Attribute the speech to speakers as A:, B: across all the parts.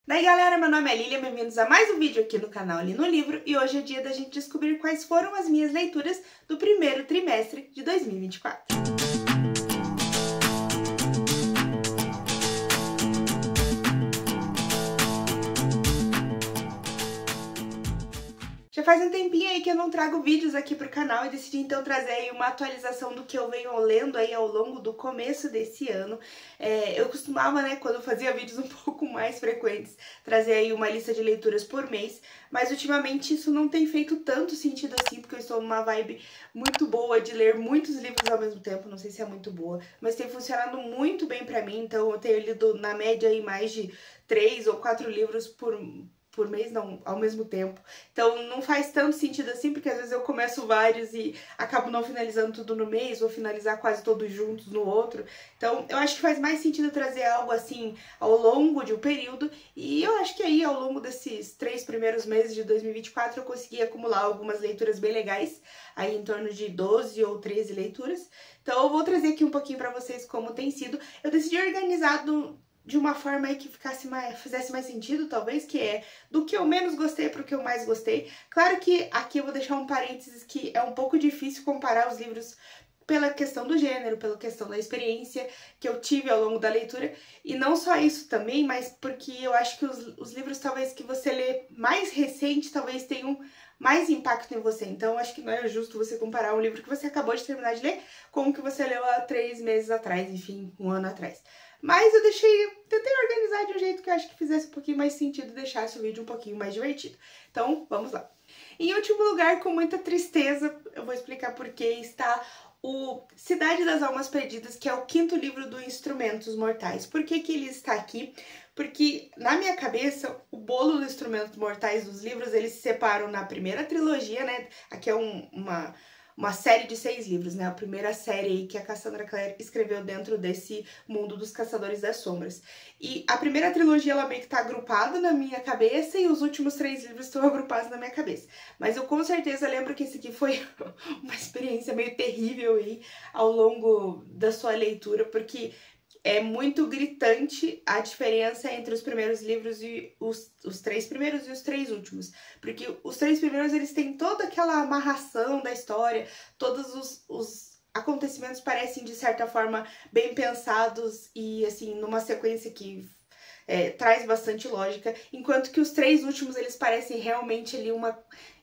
A: Daí galera, meu nome é Lilia, bem-vindos a mais um vídeo aqui no canal Ali no Livro e hoje é dia da gente descobrir quais foram as minhas leituras do primeiro trimestre de 2024. Já faz um tempinho aí que eu não trago vídeos aqui pro canal e decidi então trazer aí uma atualização do que eu venho lendo aí ao longo do começo desse ano. Eu costumava, né, quando eu fazia vídeos um pouco mais frequentes, trazer aí uma lista de leituras por mês, mas ultimamente isso não tem feito tanto sentido assim, porque eu estou numa vibe muito boa de ler muitos livros ao mesmo tempo, não sei se é muito boa, mas tem funcionado muito bem pra mim, então eu tenho lido na média aí mais de 3 ou 4 livros por mês, não, ao mesmo tempo. Então não faz tanto sentido assim, porque às vezes eu começo vários e acabo não finalizando tudo no mês, vou finalizar quase todos juntos no outro. Então eu acho que faz mais sentido trazer algo assim ao longo de um período, e eu acho que aí ao longo desses 3 primeiros meses de 2024 eu consegui acumular algumas leituras bem legais, aí em torno de 12 ou 13 leituras. Então eu vou trazer aqui um pouquinho pra vocês como tem sido. Eu decidi organizar de uma forma aí que fizesse mais sentido, talvez, que é do que eu menos gostei para o que eu mais gostei. Claro que aqui eu vou deixar um parênteses que é um pouco difícil comparar os livros pela questão do gênero, pela questão da experiência que eu tive ao longo da leitura, e não só isso também, mas porque eu acho que os livros talvez que você lê mais recente, talvez tenham mais impacto em você. Então acho que não é justo você comparar um livro que você acabou de terminar de ler com o que você leu há 3 meses atrás, enfim, um ano atrás. Mas eu tentei organizar de um jeito que eu acho que fizesse um pouquinho mais sentido e deixasse o vídeo um pouquinho mais divertido. Então, vamos lá. Em último lugar, com muita tristeza, eu vou explicar por que está o Cidade das Almas Perdidas, que é o 5º livro do Instrumentos Mortais. Por que que ele está aqui? Porque, na minha cabeça, o bolo dos Instrumentos Mortais dos livros, eles se separam na primeira trilogia, né? Aqui é uma série de 6 livros, né? A primeira série aí que a Cassandra Clare escreveu dentro desse mundo dos Caçadores das Sombras. E a primeira trilogia, ela meio que tá agrupada na minha cabeça e os últimos 3 livros estão agrupados na minha cabeça. Mas eu com certeza lembro que esse aqui foi uma experiência meio terrível aí ao longo da sua leitura, porque é muito gritante a diferença entre os primeiros livros e os 3 primeiros e os 3 últimos. Porque os 3 primeiros, eles têm toda aquela amarração da história, todos os acontecimentos parecem, de certa forma, bem pensados e, assim, numa sequência que traz bastante lógica, enquanto que os 3 últimos, eles parecem realmente ali uma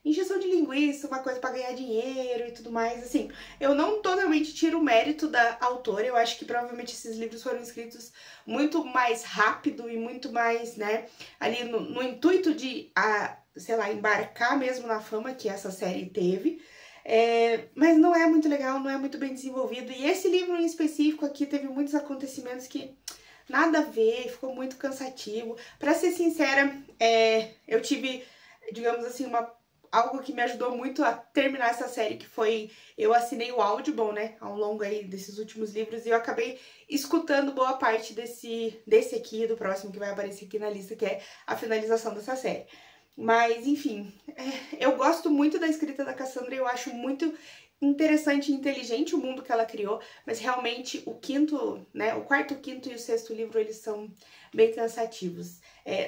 A: injeção de linguiça, uma coisa pra ganhar dinheiro e tudo mais, assim. Eu não totalmente tiro o mérito da autora, eu acho que provavelmente esses livros foram escritos muito mais rápido e muito mais, né, ali no intuito de, sei lá, embarcar mesmo na fama que essa série teve. Mas não é muito legal, não é muito bem desenvolvido, e esse livro em específico aqui teve muitos acontecimentos que nada a ver, ficou muito cansativo. Pra ser sincera, eu tive, digamos assim, algo que me ajudou muito a terminar essa série, que foi, eu assinei o Audible, né, ao longo aí desses últimos livros, e eu acabei escutando boa parte desse aqui e do próximo que vai aparecer aqui na lista, que é a finalização dessa série. Mas, enfim, eu gosto muito da escrita da Cassandra, eu acho muito interessante e inteligente o mundo que ela criou, mas realmente o 5º, né, o 4º, 5º e o 6º livro, eles são bem cansativos.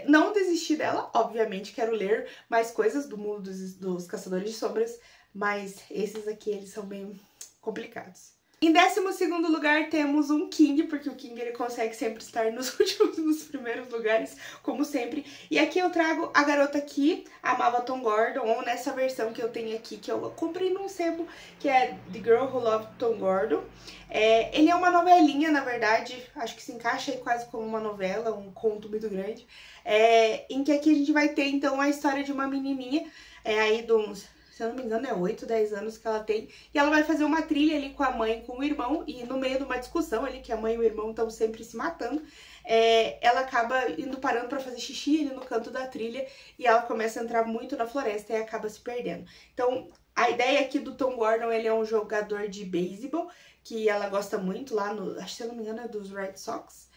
A: Não desisti dela, obviamente, quero ler mais coisas do mundo dos Caçadores de Sombras, mas esses aqui, eles são bem complicados. Em 12º lugar temos um King, porque o King ele consegue sempre estar nos nos primeiros lugares, como sempre. E aqui eu trago A Garota que Amava Tom Gordon, ou nessa versão que eu tenho aqui, que eu comprei num sebo, que é The Girl Who Loved Tom Gordon. Ele é uma novelinha, na verdade, acho que se encaixa aí quase como uma novela, um conto muito grande, em que aqui a gente vai ter então a história de uma menininha, aí de uns, se eu não me engano, é 8, 10 anos que ela tem, e ela vai fazer uma trilha ali com a mãe e com o irmão, e no meio de uma discussão ali, que a mãe e o irmão estão sempre se matando, ela acaba indo parando pra fazer xixi ali no canto da trilha, e ela começa a entrar muito na floresta e acaba se perdendo. Então, a ideia aqui do Tom Gordon, ele é um jogador de beisebol, que ela gosta muito lá no, acho que se eu não me engano é dos Red Sox,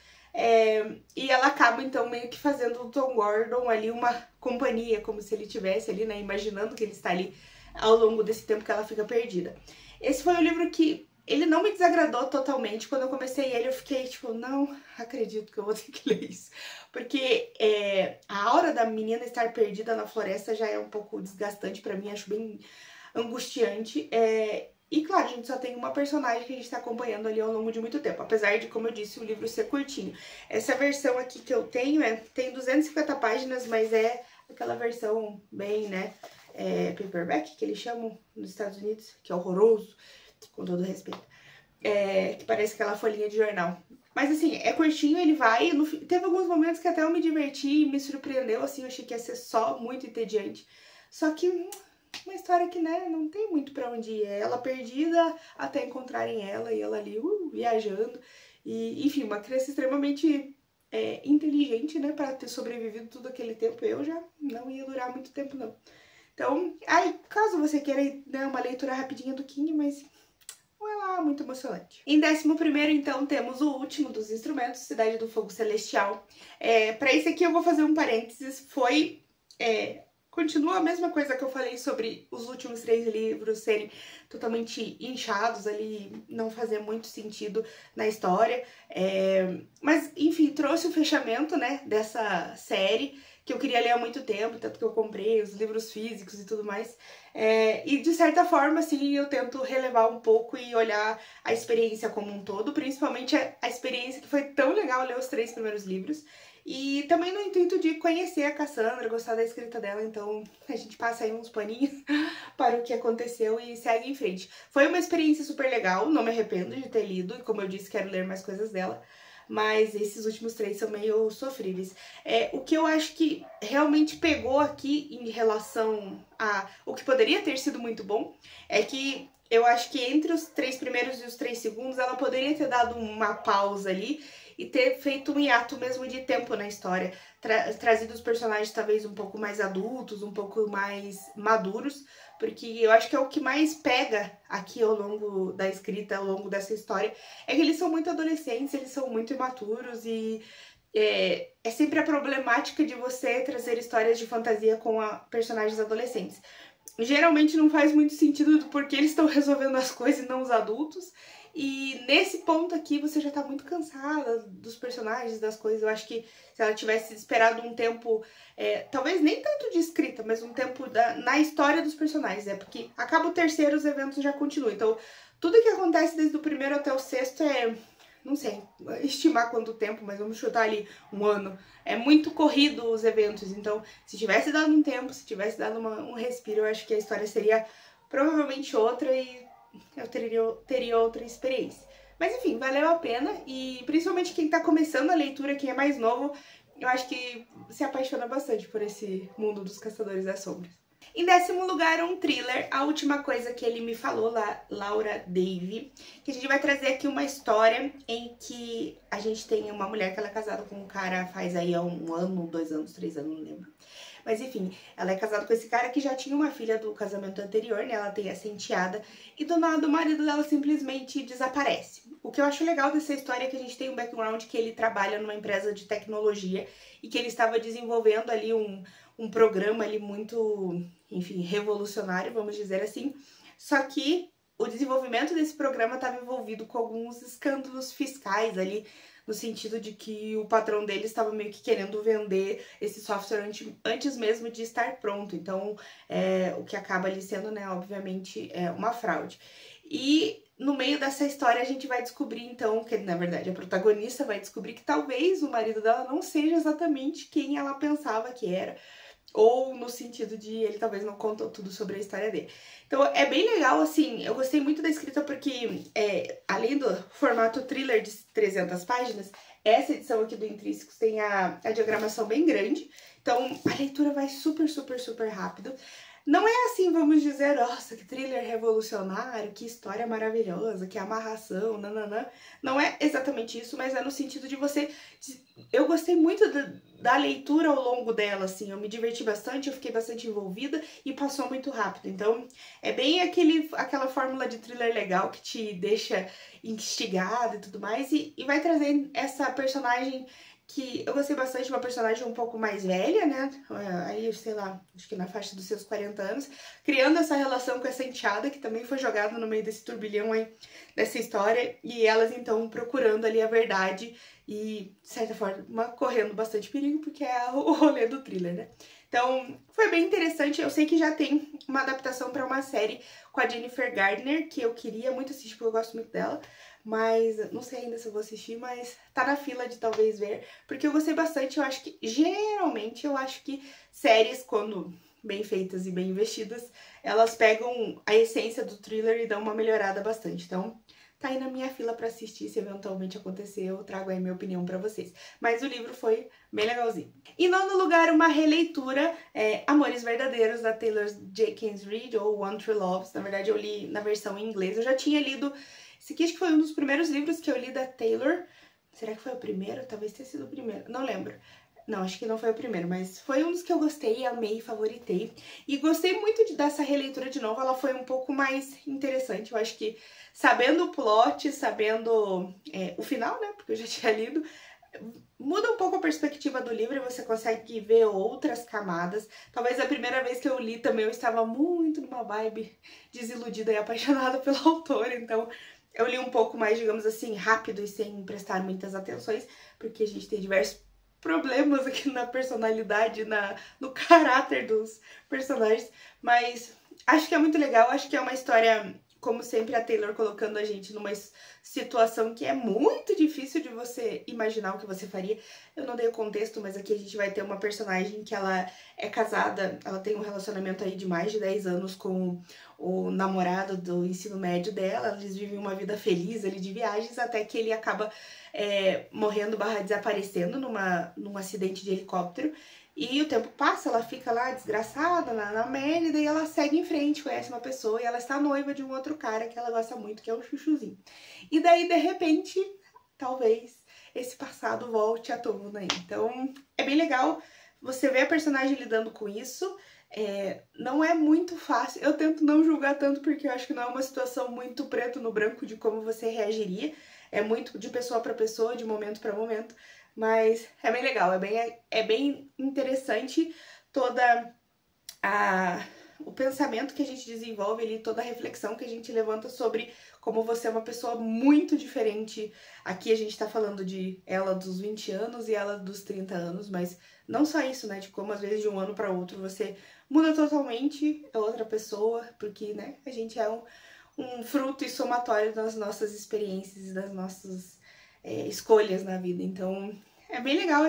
A: e ela acaba então meio que fazendo o Tom Gordon ali uma companhia, como se ele tivesse ali, né, imaginando que ele está ali ao longo desse tempo que ela fica perdida. Esse foi o livro que ele não me desagradou totalmente. Quando eu comecei ele, eu fiquei tipo, não acredito que eu vou ter que ler isso. Porque a aura da menina estar perdida na floresta já é um pouco desgastante pra mim, acho bem angustiante. E claro, a gente só tem uma personagem que a gente tá acompanhando ali ao longo de muito tempo. Apesar de, como eu disse, o livro ser curtinho. Essa versão aqui que eu tenho tem 250 páginas, mas é aquela versão bem, né, paperback, que eles chamam nos Estados Unidos, que é horroroso, com todo respeito. Que parece aquela folhinha de jornal. Mas assim, é curtinho, ele vai. Teve alguns momentos que até eu me diverti e me surpreendeu, assim, eu achei que ia ser só muito entediante. Só que uma história que, né, não tem muito pra onde ir. É ela perdida até encontrarem ela e ela ali viajando. E, enfim, uma criança extremamente inteligente, né, pra ter sobrevivido todo aquele tempo. Eu já não ia durar muito tempo, não. Então, caso você queira, né, uma leitura rapidinha do King, mas não é lá muito emocionante. Em 11º, então, temos o último dos instrumentos, Cidade do Fogo Celestial. Pra esse aqui eu vou fazer um parênteses, continua a mesma coisa que eu falei sobre os últimos 3 livros serem totalmente inchados ali, não fazer muito sentido na história. Mas, enfim, trouxe o fechamento, né, dessa série, que eu queria ler há muito tempo, tanto que eu comprei os livros físicos e tudo mais. E de certa forma, assim, eu tento relevar um pouco e olhar a experiência como um todo, principalmente a experiência que foi tão legal ler os 3 primeiros livros. E também no intuito de conhecer a Cassandra, gostar da escrita dela, então a gente passa aí uns paninhos para o que aconteceu e segue em frente. Foi uma experiência super legal, não me arrependo de ter lido, e como eu disse, quero ler mais coisas dela, mas esses últimos 3 são meio sofríveis. O que eu acho que realmente pegou aqui em relação a o que poderia ter sido muito bom, é que eu acho que entre os 3 primeiros e os 3 segundos ela poderia ter dado uma pausa ali e ter feito um hiato mesmo de tempo na história, trazido os personagens talvez um pouco mais adultos, um pouco mais maduros, porque eu acho que é o que mais pega aqui ao longo da escrita, ao longo dessa história, é que eles são muito adolescentes, eles são muito imaturos e é sempre a problemática de você trazer histórias de fantasia com personagens adolescentes. Geralmente não faz muito sentido do porquê eles estão resolvendo as coisas e não os adultos. E nesse ponto aqui você já tá muito cansada dos personagens, das coisas. Eu acho que se ela tivesse esperado um tempo, talvez nem tanto de escrita, mas um tempo na história dos personagens, porque acaba o terceiro, os eventos já continuam. Então, tudo que acontece desde o primeiro até o sexto não sei, estimar quanto tempo, mas vamos chutar ali um ano. É muito corrido os eventos, então se tivesse dado um tempo, se tivesse dado um respiro, eu acho que a história seria provavelmente outra e eu teria outra experiência. Mas enfim, valeu a pena e principalmente quem tá começando a leitura, quem é mais novo, eu acho que se apaixona bastante por esse mundo dos Caçadores das Sombras. Em 10º lugar, um thriller, A Última Coisa que Ele Me Falou, Laura Davie, que a gente vai trazer aqui uma história em que a gente tem uma mulher que ela é casada com um cara faz aí há 1 ano, 2 anos, 3 anos, não lembro. Mas enfim, ela é casada com esse cara que já tinha uma filha do casamento anterior, né? Ela tem essa enteada, e do nada o marido dela simplesmente desaparece. O que eu acho legal dessa história é que a gente tem um background que ele trabalha numa empresa de tecnologia e que ele estava desenvolvendo ali um programa ali muito, enfim, revolucionário, vamos dizer assim. Só que o desenvolvimento desse programa estava envolvido com alguns escândalos fiscais ali, no sentido de que o patrão dele estava meio que querendo vender esse software antes mesmo de estar pronto. Então, o que acaba ali sendo, né, obviamente, uma fraude. E no meio dessa história a gente vai descobrir, então, que na verdade a protagonista vai descobrir que talvez o marido dela não seja exatamente quem ela pensava que era. Ou no sentido de ele talvez não contou tudo sobre a história dele. Então é bem legal, assim, eu gostei muito da escrita porque, além do formato thriller de 300 páginas, essa edição aqui do Intrínsecos tem a diagramação bem grande, então a leitura vai super, super, super rápido. Não é assim, vamos dizer, nossa, que thriller revolucionário, que história maravilhosa, que amarração, nananã. Não é exatamente isso, mas é no sentido de você... Eu gostei muito da leitura ao longo dela, assim, eu me diverti bastante, eu fiquei bastante envolvida e passou muito rápido. Então, é bem aquela fórmula de thriller legal que te deixa instigada e tudo mais, e vai trazer essa personagem que eu gostei bastante de uma personagem um pouco mais velha, né? Aí, sei lá, acho que na faixa dos seus 40 anos, criando essa relação com essa enteada, que também foi jogada no meio desse turbilhão aí, dessa história, e elas, então, procurando ali a verdade e, de certa forma, correndo bastante perigo, porque é o rolê do thriller, né? Então, foi bem interessante. Eu sei que já tem uma adaptação para uma série com a Jennifer Gardner, que eu queria muito assistir, porque eu gosto muito dela. Mas não sei ainda se eu vou assistir, mas tá na fila de talvez ver, porque eu gostei bastante. Eu acho que, geralmente, eu acho que séries, quando bem feitas e bem investidas, elas pegam a essência do thriller e dão uma melhorada bastante. Então, tá aí na minha fila pra assistir, se eventualmente acontecer, eu trago aí minha opinião pra vocês. Mas o livro foi bem legalzinho. Em nono lugar, uma releitura, Amores Verdadeiros, da Taylor Jenkins Reid, ou One True Loves. Na verdade, eu li na versão em inglês. Eu já tinha lido... Esse aqui acho que foi um dos primeiros livros que eu li da Taylor. Será que foi o primeiro? Talvez tenha sido o primeiro. Não lembro. Não, acho que não foi o primeiro, mas foi um dos que eu gostei, amei, favoritei. E gostei muito dessa releitura de novo, ela foi um pouco mais interessante. Eu acho que sabendo o plot, sabendo o final, né, porque eu já tinha lido, muda um pouco a perspectiva do livro e você consegue ver outras camadas. Talvez a primeira vez que eu li também eu estava muito numa vibe desiludida e apaixonada pelo autor, então... Eu li um pouco mais, digamos assim, rápido e sem prestar muitas atenções, porque a gente tem diversos problemas aqui na personalidade, no caráter dos personagens, mas acho que é muito legal, acho que é uma história, como sempre, a Taylor colocando a gente numa situação que é muito difícil de você imaginar o que você faria. Eu não dei o contexto, mas aqui a gente vai ter uma personagem que ela é casada, ela tem um relacionamento aí de mais de 10 anos com o namorado do ensino médio dela, eles vivem uma vida feliz ali de viagens, até que ele acaba morrendo / desaparecendo num acidente de helicóptero. E o tempo passa, ela fica lá desgraçada na merda, e daí ela segue em frente, conhece uma pessoa e ela está noiva de um outro cara que ela gosta muito, que é o Chuchuzinho. E daí, de repente, talvez esse passado volte à tona aí. Então, é bem legal você ver a personagem lidando com isso. Não é muito fácil, eu tento não julgar tanto porque eu acho que não é uma situação muito preto no branco de como você reagiria. É muito de pessoa para pessoa, de momento para momento. Mas é bem legal, é bem interessante toda o pensamento que a gente desenvolve ali, toda a reflexão que a gente levanta sobre como você é uma pessoa muito diferente. Aqui a gente tá falando de ela dos 20 anos e ela dos 30 anos, mas não só isso, né, de como às vezes de um ano para outro você muda totalmente, é outra pessoa, porque, né, a gente é um fruto e somatório das nossas experiências e das nossas escolhas na vida. Então, é bem legal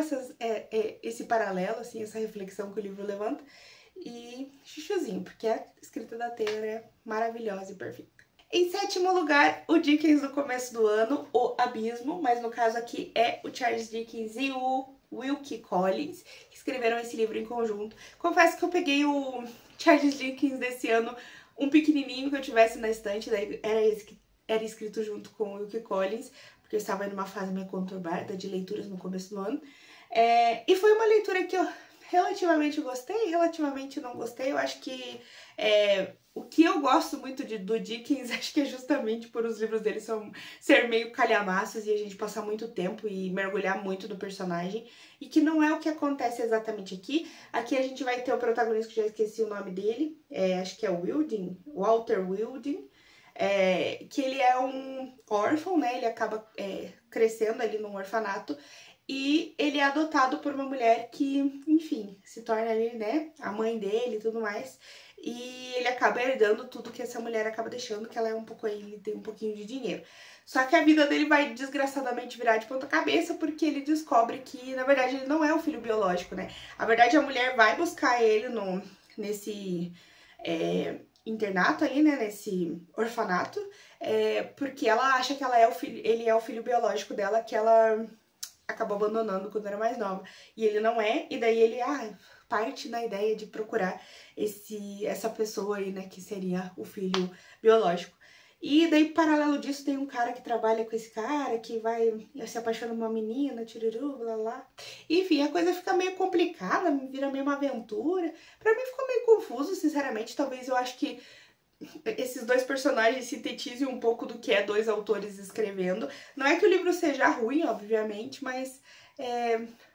A: esse paralelo, assim, essa reflexão que o livro levanta. E chuchuzinho, porque a escrita da Taylor é maravilhosa e perfeita. Em sétimo lugar, o Dickens do começo do ano, O Abismo, mas no caso aqui é o Charles Dickens e o Wilkie Collins, que escreveram esse livro em conjunto. Confesso que eu peguei o Charles Dickens desse ano, um pequenininho que eu tivesse na estante, daí era esse que era escrito junto com o Wilkie Collins, porque eu estava numa fase meio conturbada de leituras no começo do ano. E foi uma leitura que eu relativamente gostei, relativamente não gostei. Eu acho que o que eu gosto muito do Dickens, acho que é justamente por os livros dele ser meio calhamaços e a gente passar muito tempo e mergulhar muito no personagem, e que não é o que acontece exatamente aqui. Aqui a gente vai ter o protagonista, que já esqueci o nome dele, acho que é Wilding, Walter Wilding, que ele é um órfão, né? Ele acaba crescendo ali num orfanato, e ele é adotado por uma mulher que, enfim, se torna ali, né, a mãe dele e tudo mais. E ele acaba herdando tudo que essa mulher acaba deixando, que ela é um pouco aí, tem um pouquinho de dinheiro. Só que a vida dele vai desgraçadamente virar de ponta cabeça, porque ele descobre que, na verdade, ele não é o filho biológico, né? Na verdade, a mulher vai buscar ele nesse internato ali, né, nesse orfanato, porque ela acha que ele é o filho biológico dela, que ela acabou abandonando quando era mais nova. E ele não é, e daí ele parte na ideia de procurar essa pessoa aí, né, que seria o filho biológico. E daí, paralelo disso, tem um cara que trabalha com esse cara, que vai se apaixona por uma menina, tiruru, blá blá. Enfim, a coisa fica meio complicada, vira meio uma aventura. Pra mim ficou meio confuso, sinceramente. Talvez eu acho que esses dois personagens sintetizem um pouco do que é dois autores escrevendo. Não é que o livro seja ruim, obviamente, mas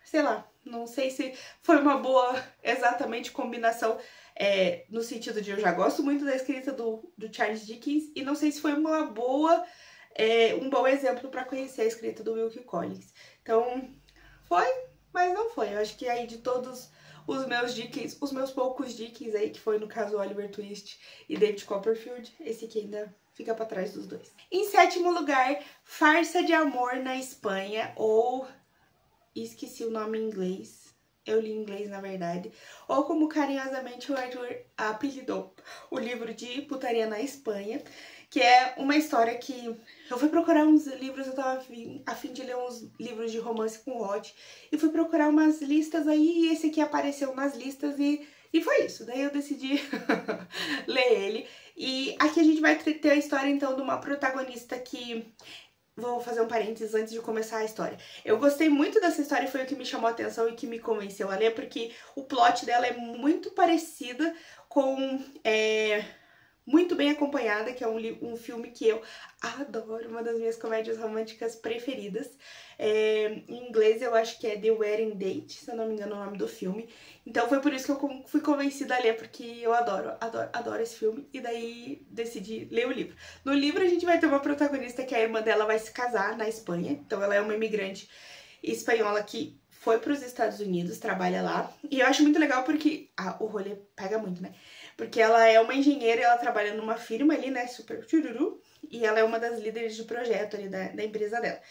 A: sei lá, não sei se foi uma boa, exatamente, combinação, no sentido de eu já gosto muito da escrita do Charles Dickens, e não sei se foi um bom exemplo para conhecer a escrita do Wilkie Collins. Então, foi, mas não foi. Eu acho que aí de todos os meus Dickens, os meus poucos Dickens aí, que foi no caso Oliver Twist e David Copperfield, esse aqui ainda fica para trás dos dois. Em sétimo lugar, Farsa de Amor na Espanha, ou esqueci o nome em inglês, eu li em inglês na verdade, ou como carinhosamente o Arthur apelidou, o livro de Putaria na Espanha, que é uma história que eu fui procurar uns livros, eu tava a fim de ler uns livros de romance com Hot, e fui procurar umas listas aí, e esse aqui apareceu nas listas e foi isso. Daí eu decidi ler ele. E aqui a gente vai ter a história então de uma protagonista que... Vou fazer um parênteses antes de começar a história. Eu gostei muito dessa história e foi o que me chamou a atenção e que me convenceu a ler, porque o plot dela é muito parecida com Muito Bem Acompanhada, que é um filme que eu adoro, uma das minhas comédias românticas preferidas. Em inglês eu acho que é The Wedding Date, se eu não me engano é o nome do filme. Então foi por isso que eu fui convencida a ler, porque eu adoro esse filme, e daí decidi ler o livro. No livro a gente vai ter uma protagonista que a irmã dela vai se casar na Espanha, então ela é uma imigrante espanhola que foi para os Estados Unidos, trabalha lá, e eu acho muito legal porque o rolê pega muito, né? Porque ela é uma engenheira e ela trabalha numa firma ali, né, super chururu, e ela é uma das líderes de projeto ali da empresa dela.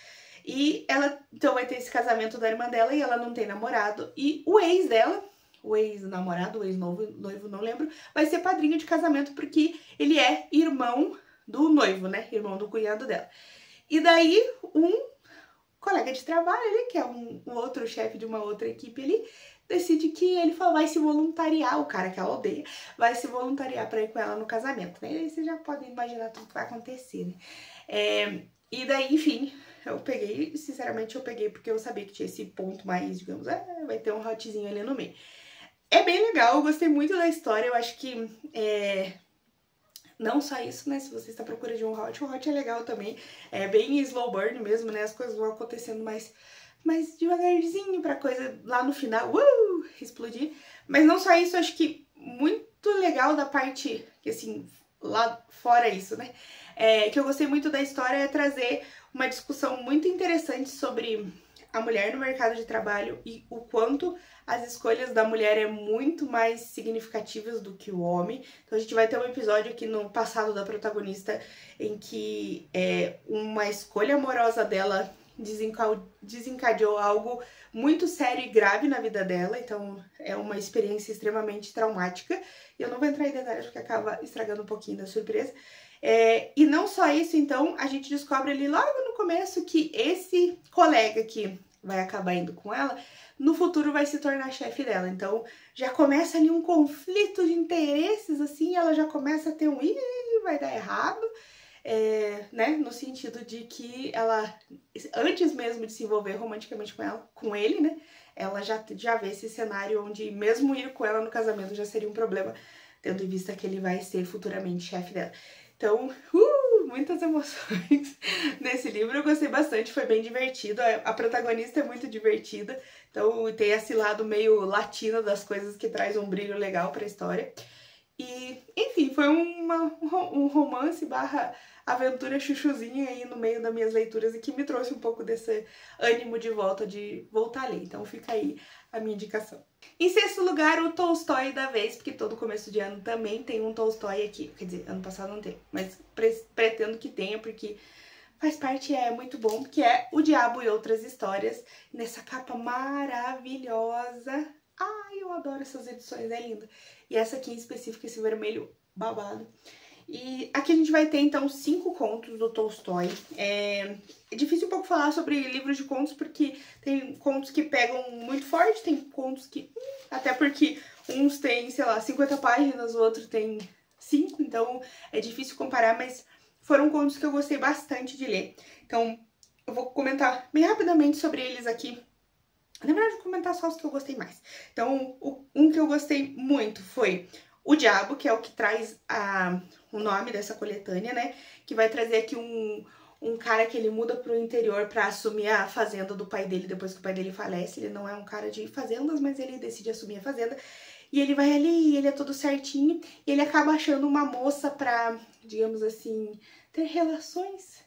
A: E ela, então, vai ter esse casamento da irmã dela e ela não tem namorado, e o ex dela, o ex-namorado, o ex-noivo, não lembro, vai ser padrinho de casamento porque ele é irmão do noivo, né, irmão do cunhado dela. E daí, um colega de trabalho ali, que é um outro chefe de uma outra equipe ali, decide que ele vai se voluntariar, o cara que ela odeia, vai se voluntariar pra ir com ela no casamento, né? E aí vocês já podem imaginar tudo que vai acontecer, né? E daí, enfim, sinceramente eu peguei porque eu sabia que tinha esse ponto mais, digamos, vai ter um hotzinho ali no meio. É bem legal, eu gostei muito da história, eu acho que não só isso, né? Se você está à procura de um hot, o hot é legal também. É bem slow burn mesmo, né? As coisas vão acontecendo mais devagarzinho pra coisa lá no final, explodir. Mas não só isso, acho que muito legal da parte, que assim, lá fora isso, né? Que eu gostei muito da história é trazer uma discussão muito interessante sobre a mulher no mercado de trabalho e o quanto as escolhas da mulher é muito mais significativas do que o homem. Então a gente vai ter um episódio aqui no passado da protagonista em que uma escolha amorosa dela desencadeou algo muito sério e grave na vida dela, então é uma experiência extremamente traumática. E eu não vou entrar em detalhes porque acaba estragando um pouquinho da surpresa. E não só isso, então, a gente descobre ali logo no começo que esse colega que vai acabar indo com ela, no futuro vai se tornar chefe dela. Então já começa ali um conflito de interesses, assim, ela já começa a ter vai dar errado. Né, no sentido de que ela, antes mesmo de se envolver romanticamente com ele, né, ela já vê esse cenário onde mesmo ir com ela no casamento já seria um problema, tendo em vista que ele vai ser futuramente chefe dela. Então, muitas emoções nesse livro, eu gostei bastante, foi bem divertido, a protagonista é muito divertida, então tem esse lado meio latino das coisas que traz um brilho legal pra história. E, enfim, foi um romance / aventura chuchuzinha aí no meio das minhas leituras e que me trouxe um pouco desse ânimo de voltar a ler. Então fica aí a minha indicação. Em sexto lugar, o Tolstói da vez, porque todo começo de ano também tem um Tolstói aqui. Quer dizer, ano passado não tem, mas pretendo que tenha, porque faz parte, é muito bom, que é O Diabo e Outras Histórias, nessa capa maravilhosa. Ai, eu adoro essas edições, é linda. E essa aqui em específico, esse vermelho babado. E aqui a gente vai ter, então, 5 contos do Tolstói. É difícil um pouco falar sobre livros de contos, porque tem contos que pegam muito forte, tem contos que... Até porque uns tem, sei lá, 50 páginas, o outro tem 5, então é difícil comparar, mas foram contos que eu gostei bastante de ler. Então, eu vou comentar bem rapidamente sobre eles aqui. Na verdade, vou comentar só os que eu gostei mais. Então, um que eu gostei muito foi O Diabo, que é o que traz o nome dessa coletânea, né? Que vai trazer aqui um um cara que ele muda pro interior pra assumir a fazenda do pai dele depois que o pai dele falece. Ele não é um cara de fazendas, mas ele decide assumir a fazenda. E ele vai ali, ele é todo certinho, e ele acaba achando uma moça pra, digamos assim, ter relações.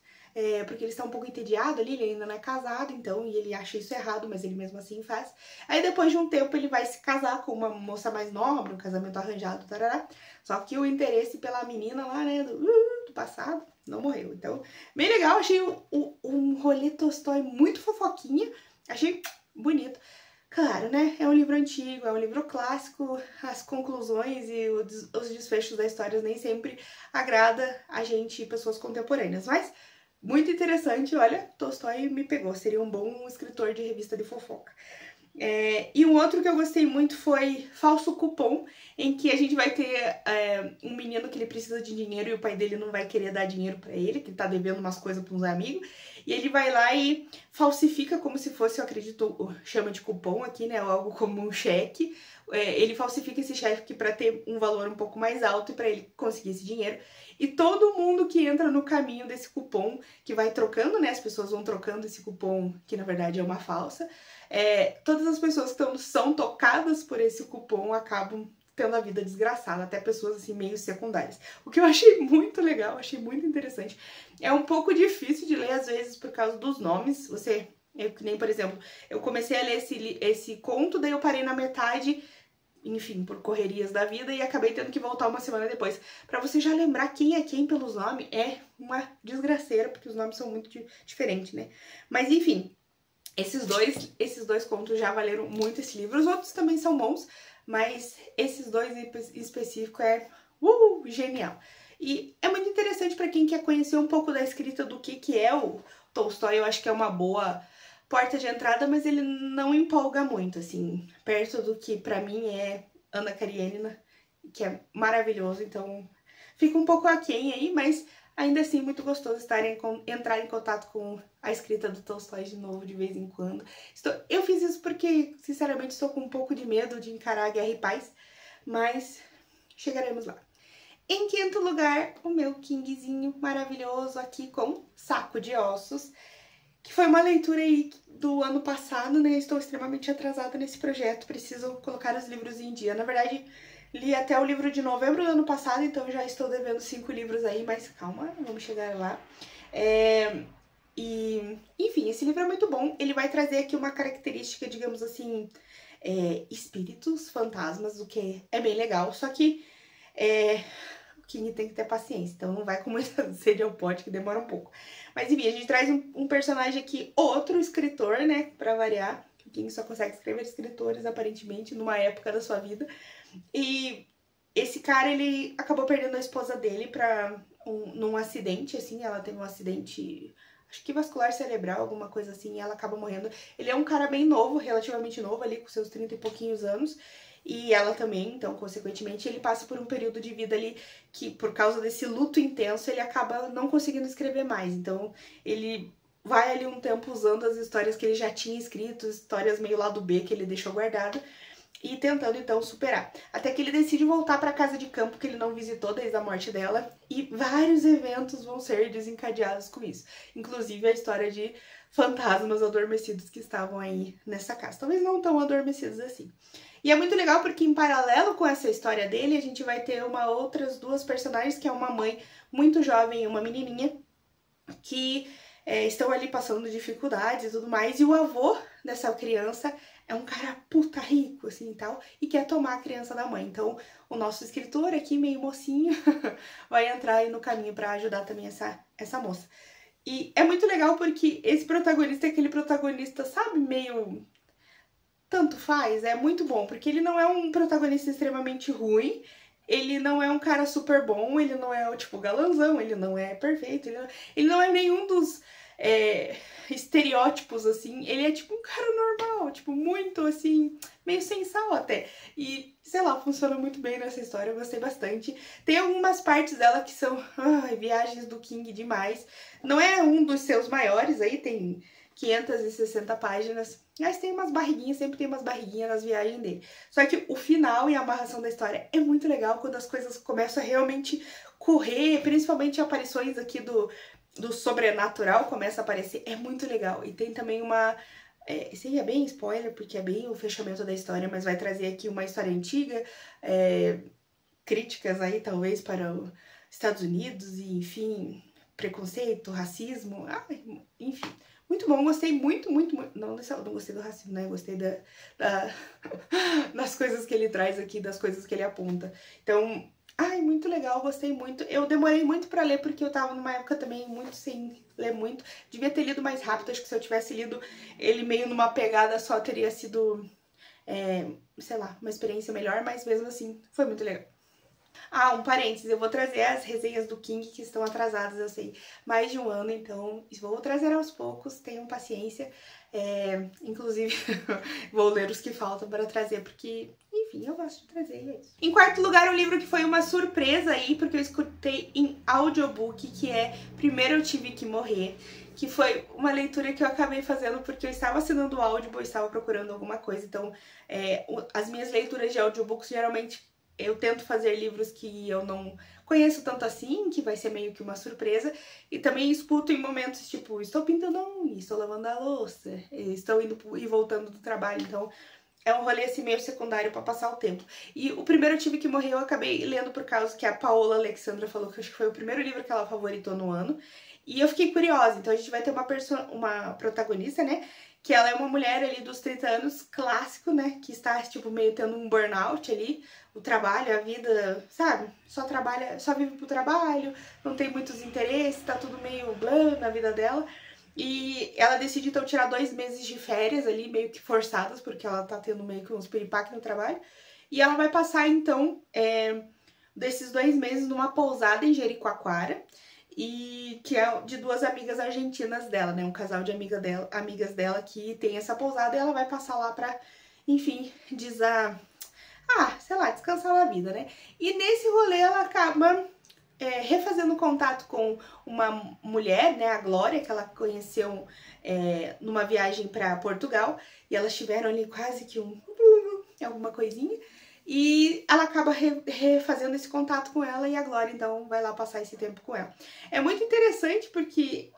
A: Porque ele está um pouco entediado ali, ele ainda não é casado, então, e ele acha isso errado, mas ele mesmo assim faz. Aí depois de um tempo ele vai se casar com uma moça mais nobre, um casamento arranjado, tarará. Só que o interesse pela menina lá, né, do passado, não morreu. Então, bem legal, achei um rolê Tolstói muito fofoquinha, achei bonito. Claro, né, é um livro antigo, é um livro clássico, as conclusões e os desfechos da história nem sempre agrada a gente, pessoas contemporâneas, mas muito interessante, olha, Tolstói me pegou, seria um bom escritor de revista de fofoca. E um outro que eu gostei muito foi Falso Cupom, em que a gente vai ter um menino que ele precisa de dinheiro e o pai dele não vai querer dar dinheiro pra ele, que ele tá devendo umas coisas pra uns amigos, e ele vai lá e falsifica como se fosse, eu acredito, chama de cupom aqui, né, algo como um cheque. Ele falsifica esse cheque pra ter um valor um pouco mais alto e pra ele conseguir esse dinheiro. E todo mundo que entra no caminho desse cupom, que vai trocando, né, as pessoas vão trocando esse cupom, que na verdade é uma falsa, todas as pessoas que são tocadas por esse cupom acabam tendo a vida desgraçada, até pessoas assim meio secundárias. O que eu achei muito legal, achei muito interessante. É um pouco difícil de ler às vezes por causa dos nomes. Que nem, por exemplo, eu comecei a ler esse conto, daí eu parei na metade, enfim, por correrias da vida, e acabei tendo que voltar uma semana depois. Pra você já lembrar quem é quem pelos nomes, é uma desgraceira, porque os nomes são muito diferentes, né? Mas enfim, esses dois contos já valeram muito esse livro. Os outros também são bons, mas esses dois em específico genial. E é muito interessante para quem quer conhecer um pouco da escrita do que é o Tolstói. Eu acho que é uma boa porta de entrada, mas ele não empolga muito, assim, perto do que pra mim é Ana Karenina, que é maravilhoso. Então fica um pouco aquém aí, mas ainda assim muito gostoso entrar em contato com a escrita do Tolstói de novo, de vez em quando. Eu fiz isso porque, sinceramente, estou com um pouco de medo de encarar Guerra e Paz, mas chegaremos lá. Em quinto lugar, o meu Kingzinho maravilhoso aqui com Saco de Ossos, que foi uma leitura aí do ano passado, né? Estou extremamente atrasada nesse projeto, preciso colocar os livros em dia. Na verdade, li até o livro de novembro do ano passado, então já estou devendo 5 livros aí, mas calma, vamos chegar lá. Enfim, esse livro é muito bom. Ele vai trazer aqui uma característica, digamos assim, espíritos, fantasmas, o que é bem legal. Só que o King tem que ter paciência, então não vai com muita sede ao pote, que demora um pouco. Mas enfim, a gente traz um personagem aqui, outro escritor, né, pra variar. O King só consegue escrever escritores, aparentemente, numa época da sua vida. E esse cara, ele acabou perdendo a esposa dele num acidente, assim, ela teve um acidente, acho que vascular cerebral, alguma coisa assim, e ela acaba morrendo. Ele é um cara bem novo, relativamente novo, ali com seus 30 e pouquinhos anos, e ela também, então, consequentemente, ele passa por um período de vida ali que, por causa desse luto intenso, ele acaba não conseguindo escrever mais. Então, ele vai ali um tempo usando as histórias que ele já tinha escrito, histórias meio lado B que ele deixou guardado, e tentando então superar. Até que ele decide voltar para a casa de campo que ele não visitou desde a morte dela, e vários eventos vão ser desencadeados com isso. Inclusive a história de fantasmas adormecidos que estavam aí nessa casa. Talvez não tão adormecidos assim. E é muito legal porque em paralelo com essa história dele, a gente vai ter outras duas personagens, que é uma mãe muito jovem e uma menininha, que estão ali passando dificuldades e tudo mais, e o avô dessa criança é um cara puta rico, assim, e tal, e quer tomar a criança da mãe. Então, o nosso escritor aqui, meio mocinho, vai entrar aí no caminho pra ajudar também essa moça. E é muito legal porque esse protagonista é aquele protagonista, sabe, meio tanto faz, é muito bom, porque ele não é um protagonista extremamente ruim, ele não é um cara super bom, ele não é, tipo, galanzão, ele não é perfeito, ele não é nenhum dos estereótipos, assim, ele é tipo um cara normal, tipo, muito, assim, meio sem sal até. E, sei lá, funciona muito bem nessa história, eu gostei bastante. Tem algumas partes dela que são, viagens do King demais. Não é um dos seus maiores, aí tem 560 páginas, mas tem umas barriguinhas, sempre tem umas barriguinhas nas viagens dele. Só que o final e a amarração da história é muito legal quando as coisas começam a realmente correr, principalmente aparições aqui do sobrenatural começa a aparecer, é muito legal. E tem também uma... esse aí é bem spoiler, porque é bem o fechamento da história, mas vai trazer aqui uma história antiga, críticas aí talvez para os Estados Unidos e, enfim, preconceito, racismo, enfim. Muito bom, gostei muito. Não gostei do racismo, né? Gostei das coisas que ele traz aqui, das coisas que ele aponta. Então, muito legal, gostei muito. Eu demorei muito pra ler, porque eu tava numa época também muito sem ler muito. Devia ter lido mais rápido, acho que se eu tivesse lido ele meio numa pegada só, teria sido, sei lá, uma experiência melhor, mas mesmo assim, foi muito legal. Um parênteses, eu vou trazer as resenhas do King que estão atrasadas, eu sei, mais de um ano, então vou trazer aos poucos, tenham paciência. Inclusive, vou ler os que faltam para trazer, porque, enfim, eu gosto de trazer, e é isso. Em quarto lugar, um livro que foi uma surpresa aí, porque eu escutei em audiobook, que é Primeiro Eu Tive Que Morrer, que foi uma leitura que eu acabei fazendo porque eu estava assinando o Audible, estava procurando alguma coisa, então as minhas leituras de audiobooks geralmente eu tento fazer livros que eu não conheço tanto assim, que vai ser meio que uma surpresa. E também escuto em momentos tipo, estou pintando a unha, estou lavando a louça, estou indo e voltando do trabalho. Então é um rolê assim meio secundário para passar o tempo. E o Primeiro Eu Tive Que Morrer eu acabei lendo por causa que a Paola Alexandra falou que acho que foi o primeiro livro que ela favoritou no ano. E eu fiquei curiosa, então a gente vai ter uma protagonista, né? Que ela é uma mulher ali dos 30 anos, clássico, né? Que está, tipo, meio tendo um burnout ali. O trabalho, a vida, sabe? Só trabalha, só vive pro trabalho, não tem muitos interesses, tá tudo meio blá na vida dela. E ela decide, então, tirar 2 meses de férias ali, meio que forçadas, porque ela tá tendo meio que uns piripaque no trabalho. E ela vai passar, então, desses 2 meses numa pousada em Jericoacoara. E que é de 2 amigas argentinas dela, né? Um casal de amigas dela que tem essa pousada e ela vai passar lá pra, enfim, sei lá, descansar na vida, né? E nesse rolê ela acaba refazendo contato com uma mulher, né? A Glória, que ela conheceu numa viagem pra Portugal. E elas tiveram ali quase que alguma coisinha. E ela acaba refazendo esse contato com ela e a Glória, então, vai lá passar esse tempo com ela. É muito interessante porque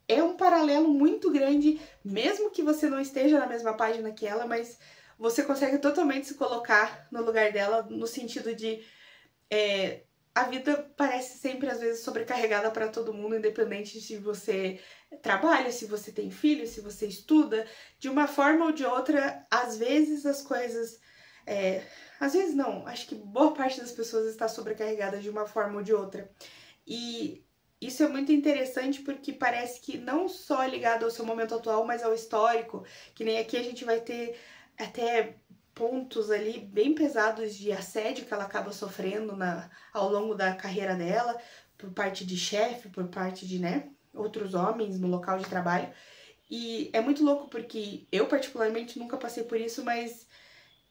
A: é um paralelo muito grande, mesmo que você não esteja na mesma página que ela, mas você consegue totalmente se colocar no lugar dela, no sentido de a vida parece sempre, às vezes, sobrecarregada para todo mundo, independente se você trabalha, se você tem filho, se você estuda. De uma forma ou de outra, às vezes as coisas... às vezes não, acho que boa parte das pessoas está sobrecarregada de uma forma ou de outra. E isso é muito interessante porque parece que não só é ligado ao seu momento atual, mas ao histórico, que nem aqui a gente vai ter até pontos ali bem pesados de assédio que ela acaba sofrendo ao longo da carreira dela, por parte de chefe, por parte de, né, outros homens no local de trabalho. E é muito louco porque eu particularmente nunca passei por isso, mas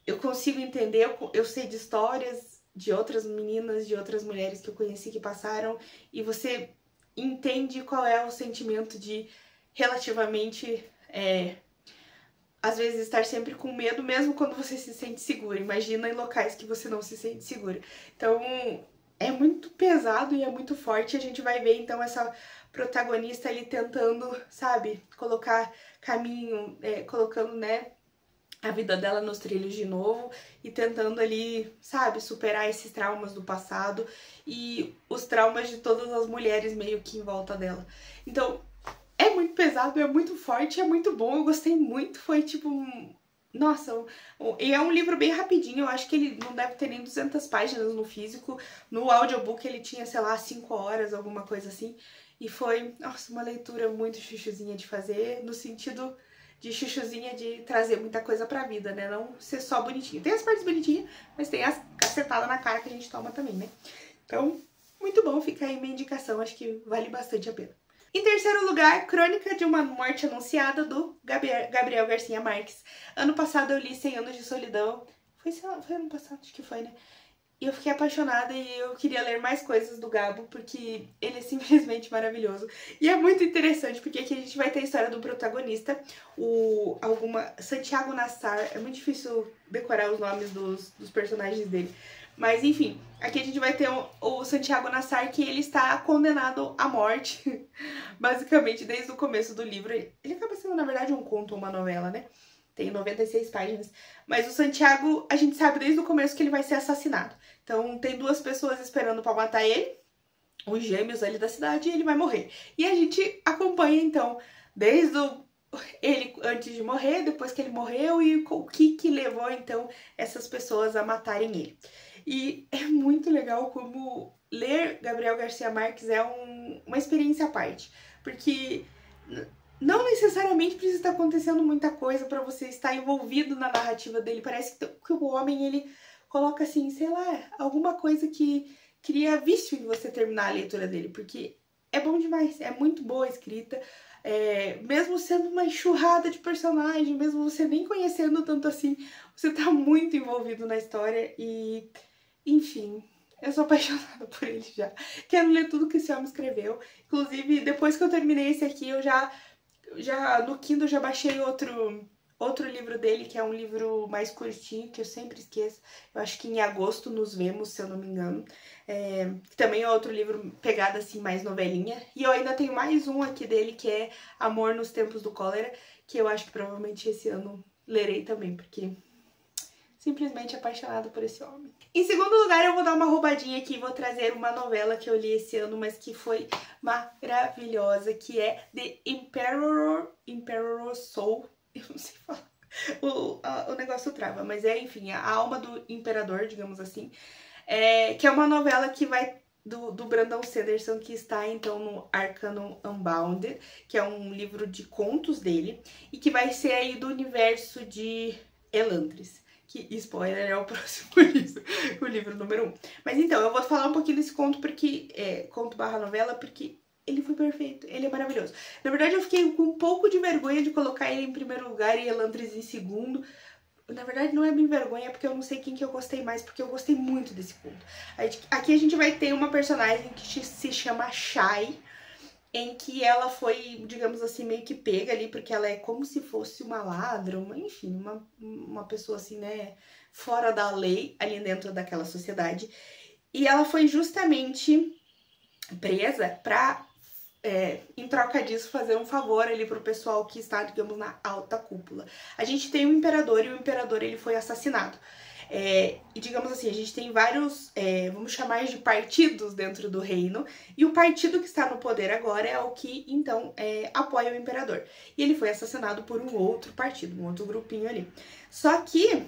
A: eu consigo entender, eu sei de histórias de outras meninas, de outras mulheres que eu conheci que passaram, e você entende qual é o sentimento de relativamente, às vezes, estar sempre com medo, mesmo quando você se sente segura. Imagina em locais que você não se sente segura. Então, é muito pesado e é muito forte. A gente vai ver, então, essa protagonista ali tentando, sabe, colocar caminho, colocando, né, a vida dela nos trilhos de novo e tentando ali, sabe, superar esses traumas do passado e os traumas de todas as mulheres meio que em volta dela. Então, é muito pesado, é muito forte, é muito bom, eu gostei muito, foi tipo... Nossa, e é um livro bem rapidinho, eu acho que ele não deve ter nem 200 páginas no físico, no audiobook ele tinha, sei lá, 5 horas, alguma coisa assim, e foi, nossa, uma leitura muito chuchuzinha de fazer, no sentido de chuchuzinha de trazer muita coisa pra vida, né, não ser só bonitinho. Tem as partes bonitinhas, mas tem as cacetadas na cara que a gente toma também, né. Então, muito bom, fica aí minha indicação, acho que vale bastante a pena. Em terceiro lugar, Crônica de uma Morte Anunciada, do Gabriel Garcia Marques. Ano passado eu li 100 Anos de Solidão. Foi ano passado, acho que foi, né? E eu fiquei apaixonada e eu queria ler mais coisas do Gabo, porque ele é simplesmente maravilhoso. E é muito interessante, porque aqui a gente vai ter a história do protagonista, Santiago Nassar. É muito difícil decorar os nomes dos personagens dele. Mas enfim, aqui a gente vai ter o Santiago Nassar, que ele está condenado à morte, basicamente desde o começo do livro. Ele acaba sendo, na verdade, um conto ou uma novela, né? Tem 96 páginas. Mas o Santiago, a gente sabe desde o começo que ele vai ser assassinado. Então tem duas pessoas esperando pra matar ele, os gêmeos ali da cidade, e ele vai morrer. E a gente acompanha, então, desde ele antes de morrer, depois que ele morreu, e o que levou, então, essas pessoas a matarem ele. E é muito legal como ler Gabriel Garcia Marques é uma experiência à parte. Porque não necessariamente precisa estar acontecendo muita coisa para você estar envolvido na narrativa dele. Parece que o homem, ele coloca assim, sei lá, alguma coisa que cria vício em você terminar a leitura dele. Porque é bom demais, é muito boa a escrita. Mesmo sendo uma enxurrada de personagem, mesmo você nem conhecendo tanto assim, você tá muito envolvido na história e, enfim, eu sou apaixonada por ele já. Quero ler tudo que esse homem escreveu. Inclusive, depois que eu terminei esse aqui, eu já no Kindle já baixei outro livro dele, que é um livro mais curtinho, que eu sempre esqueço. Eu acho que em agosto nos vemos, se eu não me engano. Que também é outro livro pegado assim, mais novelinha. E eu ainda tenho mais um aqui dele, que é Amor nos Tempos do Cólera, que eu acho que provavelmente esse ano lerei também, porque simplesmente apaixonada por esse homem. Em segundo lugar, eu vou dar uma roubadinha aqui e vou trazer uma novela que eu li esse ano, mas que foi maravilhosa, que é The Emperor's Soul. Eu não sei falar. O negócio trava, mas enfim, a alma do imperador, digamos assim. Que é uma novela que vai do Brandon Sanderson, que está então no Arcanum Unbounded, que é um livro de contos dele, e que vai ser aí do universo de Elantris. Que, spoiler, é o próximo livro, o livro número 1. Mas então, eu vou falar um pouquinho desse conto, porque conto barra novela, porque ele foi perfeito, ele é maravilhoso. Na verdade, eu fiquei com um pouco de vergonha de colocar ele em primeiro lugar e Elantris em segundo. Na verdade, não é bem vergonha, porque eu não sei quem que eu gostei mais, porque eu gostei muito desse conto. Aqui a gente vai ter uma personagem que se chama Shai, em que ela foi, digamos assim, meio que pega ali, porque ela é como se fosse uma ladra, enfim, uma pessoa assim, né, fora da lei, ali dentro daquela sociedade. E ela foi justamente presa pra, em troca disso, fazer um favor ali pro pessoal que está, digamos, na alta cúpula. A gente tem um imperador e o imperador, ele foi assassinado. E digamos assim, a gente tem vários, vamos chamar de partidos dentro do reino, e o partido que está no poder agora é o que, então, apoia o imperador. E ele foi assassinado por um outro partido, um outro grupinho ali. Só que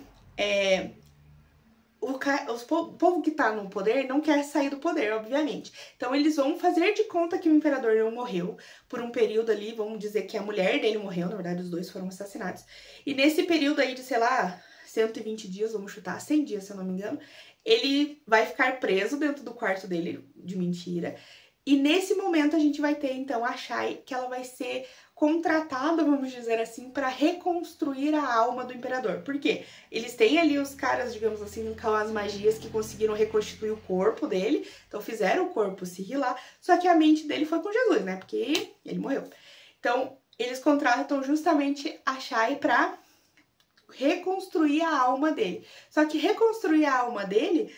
A: o povo que tá no poder não quer sair do poder, obviamente. Então eles vão fazer de conta que o imperador não morreu por um período ali, vamos dizer que a mulher dele morreu, na verdade os dois foram assassinados. E nesse período aí de, sei lá, 120 dias, vamos chutar, 100 dias, se eu não me engano, ele vai ficar preso dentro do quarto dele, de mentira. E nesse momento a gente vai ter, então, a Shai, que ela vai ser contratada, vamos dizer assim, para reconstruir a alma do imperador. Por quê? Eles têm ali os caras, digamos assim, com as magias que conseguiram reconstituir o corpo dele, então fizeram o corpo se rilar, só que a mente dele foi com Jesus, né? Porque ele morreu. Então, eles contratam justamente a Shai pra reconstruir a alma dele. Só que reconstruir a alma dele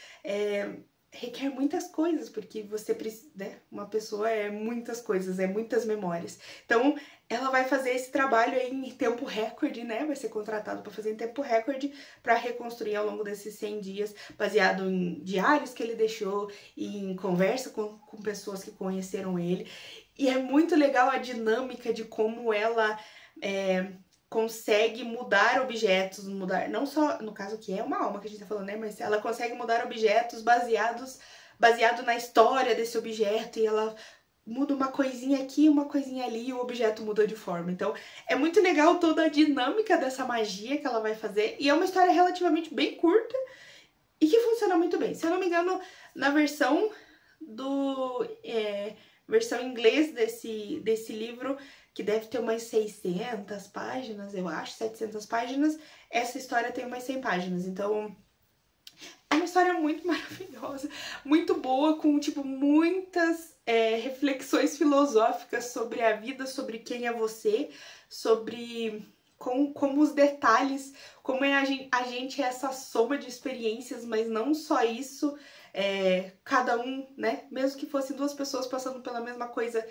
A: requer muitas coisas, porque você precisa, né? Uma pessoa é muitas coisas, é muitas memórias. Então, ela vai fazer esse trabalho aí em tempo recorde, né? Vai ser contratado para fazer em tempo recorde para reconstruir ao longo desses 100 dias, baseado em diários que ele deixou e em conversa com pessoas que conheceram ele. E é muito legal a dinâmica de como ela consegue mudar objetos, não só, no caso que é uma alma que a gente tá falando, né, mas ela consegue mudar objetos baseado na história desse objeto, e ela muda uma coisinha aqui, uma coisinha ali, e o objeto muda de forma. Então, é muito legal toda a dinâmica dessa magia que ela vai fazer, e é uma história relativamente bem curta, e que funciona muito bem. Se eu não me engano, na versão versão em inglês desse livro, que deve ter umas 600 páginas, eu acho, 700 páginas, essa história tem umas 100 páginas, então é uma história muito maravilhosa, muito boa, com, tipo, muitas reflexões filosóficas sobre a vida, sobre quem é você, sobre como os detalhes, como a gente é essa soma de experiências, mas não só isso, cada um, né, mesmo que fossem duas pessoas passando pela mesma coisa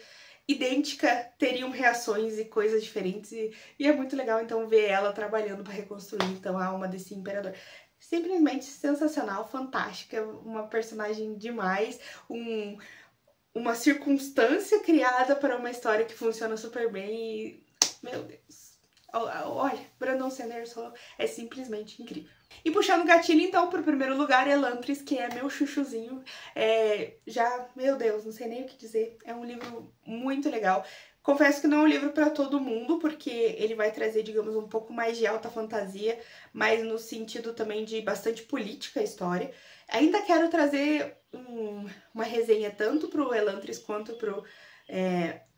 A: idêntica, teriam reações e coisas diferentes, e é muito legal então ver ela trabalhando para reconstruir então a alma desse imperador. Simplesmente sensacional, fantástica, uma personagem demais, uma circunstância criada para uma história que funciona super bem e, meu Deus, olha, Brandon Sanderson é simplesmente incrível. E puxando o gatilho, então, pro primeiro lugar, Elantris, que é meu chuchuzinho. Meu Deus, não sei nem o que dizer. É um livro muito legal. Confesso que não é um livro para todo mundo, porque ele vai trazer, digamos, um pouco mais de alta fantasia, mas no sentido também de bastante política a história. Ainda quero trazer uma resenha tanto pro Elantris quanto pro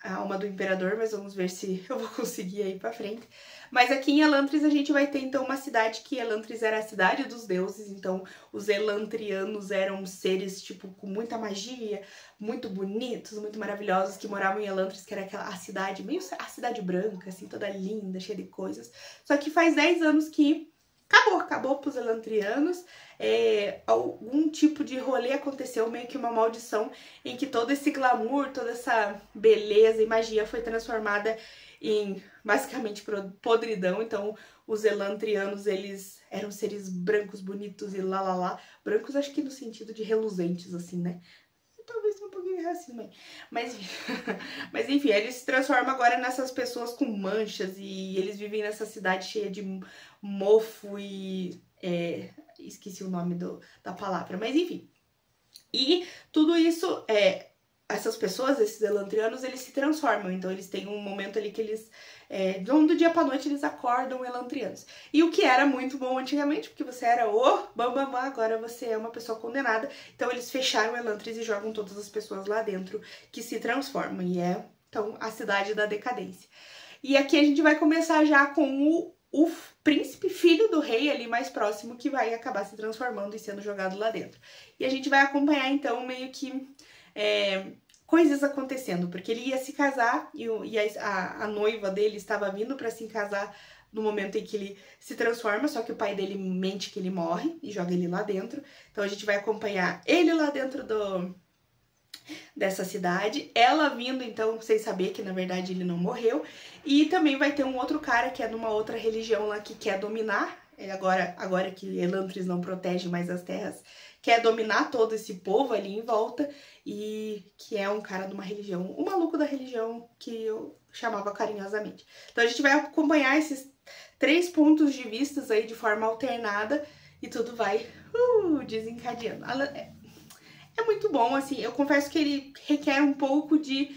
A: A Alma do Imperador, mas vamos ver se eu vou conseguir aí pra frente. Mas aqui em Elantris a gente vai ter então uma cidade que Elantris era a cidade dos deuses, então os elantrianos eram seres tipo com muita magia, muito bonitos, muito maravilhosos, que moravam em Elantris, que era a cidade, meio a cidade branca, assim, toda linda, cheia de coisas. Só que faz 10 anos que acabou pros elantrianos, algum tipo de rolê aconteceu, meio que uma maldição, em que todo esse glamour, toda essa beleza e magia foi transformada em, basicamente, podridão. Então, os elantrianos, eles eram seres brancos, bonitos e lá. Brancos, acho que no sentido de reluzentes, assim, né? Talvez um pouquinho de racismo aí. Mas enfim, eles se transformam agora nessas pessoas com manchas e eles vivem nessa cidade cheia de mofo e... esqueci o nome da palavra, mas enfim. E tudo isso, essas pessoas, esses elantrianos, eles se transformam. Então eles têm um momento ali que eles... do dia pra noite eles acordam elantrianos. E o que era muito bom antigamente, porque você era o bambambam, agora você é uma pessoa condenada. Então eles fecharam Elantris e jogam todas as pessoas lá dentro que se transformam. E então, a cidade da decadência. E aqui a gente vai começar já com o príncipe, filho do rei ali mais próximo, que vai acabar se transformando e sendo jogado lá dentro. E a gente vai acompanhar então meio que coisas acontecendo, porque ele ia se casar e a noiva dele estava vindo para se casar no momento em que ele se transforma, só que o pai dele mente que ele morre e joga ele lá dentro. Então a gente vai acompanhar ele lá dentro dessa cidade, ela vindo então sem saber que na verdade ele não morreu, e também vai ter um outro cara que é numa outra religião lá que quer dominar, agora que Elantris não protege mais as terras, quer dominar todo esse povo ali em volta, e que é um cara de uma religião, um maluco da religião que eu chamava carinhosamente. Então a gente vai acompanhar esses 3 pontos de vista aí de forma alternada e tudo vai desencadeando. É muito bom, assim, eu confesso que ele requer um pouco de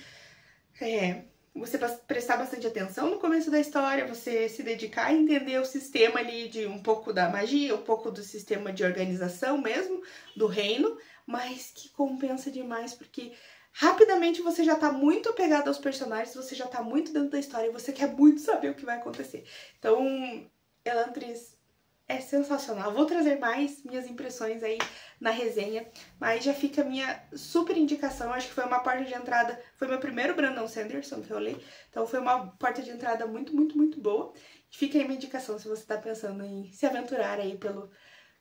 A: você prestar bastante atenção no começo da história, você se dedicar a entender o sistema ali de um pouco da magia, um pouco do sistema de organização mesmo, do reino, mas que compensa demais, porque rapidamente você já tá muito apegado aos personagens, você já tá muito dentro da história e você quer muito saber o que vai acontecer. Então, Elantris é sensacional. Vou trazer mais minhas impressões aí na resenha, mas já fica a minha super indicação. Acho que foi uma porta de entrada, foi meu primeiro Brandon Sanderson que eu li, então foi uma porta de entrada muito, muito, muito boa. Fica aí minha indicação se você tá pensando em se aventurar aí pelo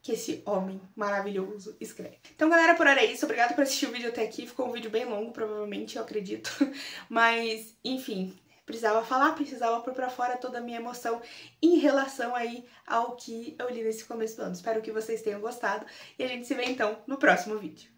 A: que esse homem maravilhoso escreve. Então, galera, por hora é isso. Obrigada por assistir o vídeo até aqui. Ficou um vídeo bem longo, provavelmente, eu acredito. Mas, enfim, precisava falar, precisava pôr pra fora toda a minha emoção em relação aí ao que eu li nesse começo do ano. Espero que vocês tenham gostado e a gente se vê então no próximo vídeo.